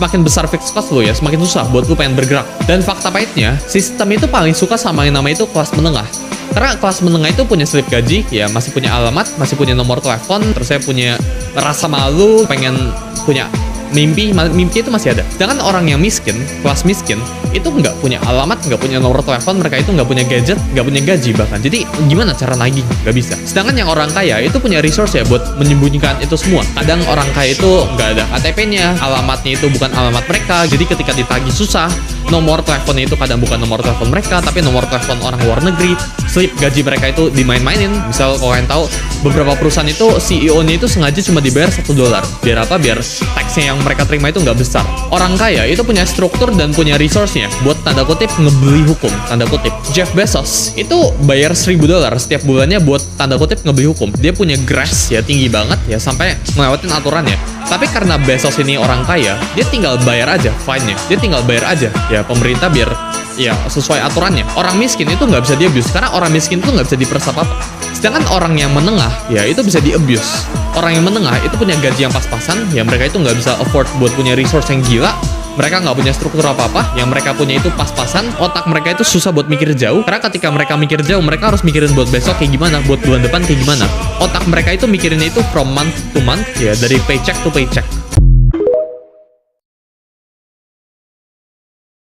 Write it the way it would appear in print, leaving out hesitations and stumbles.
semakin besar fixed cost lo ya, semakin susah buat lo pengen bergerak. Dan fakta pahitnya, sistem itu paling suka sama yang namanya itu kelas menengah. Karena kelas menengah itu punya slip gaji, ya masih punya alamat, masih punya nomor telepon, terus saya punya rasa malu, pengen punya mimpi itu masih ada. Sedangkan orang yang miskin, kelas miskin, itu nggak punya alamat, nggak punya nomor telepon, mereka itu nggak punya gadget, nggak punya gaji bahkan. Jadi gimana cara nagih? Nggak bisa. Sedangkan yang orang kaya itu punya resource ya buat menyembunyikan itu semua. Kadang orang kaya itu nggak ada KTP-nya, alamatnya itu bukan alamat mereka. Jadi ketika ditagih susah, nomor teleponnya itu kadang bukan nomor telepon mereka, tapi nomor telepon orang luar negeri. Slip gaji mereka itu dimain-mainin. Misal kalau kalian tahu, beberapa perusahaan itu CEO-nya itu sengaja cuma dibayar $1. Biar apa? Biar taxnya yang mereka terima itu nggak besar. Orang kaya itu punya struktur dan punya resource-nya buat tanda kutip ngebeli hukum, tanda kutip. Jeff Bezos itu bayar $1.000 setiap bulannya buat tanda kutip ngebeli hukum. Dia punya grace ya tinggi banget ya sampai ngelewatin aturannya. Tapi karena Bezos ini orang kaya, dia tinggal bayar aja fine-nya. Dia tinggal bayar aja ya pemerintah biar ya sesuai aturannya. Orang miskin itu nggak bisa di-abuse karena orang miskin itu nggak bisa diperas apa-apa. Sedangkan orang yang menengah ya itu bisa di-abuse. Orang yang menengah itu punya gaji yang pas-pasan, ya mereka itu nggak bisa afford buat punya resource yang gila. Mereka nggak punya struktur apa-apa, yang mereka punya itu pas-pasan. Otak mereka itu susah buat mikir jauh, karena ketika mereka mikir jauh, mereka harus mikirin buat besok kayak gimana, buat bulan depan kayak gimana. Otak mereka itu mikirinnya itu from month to month, ya dari paycheck to paycheck.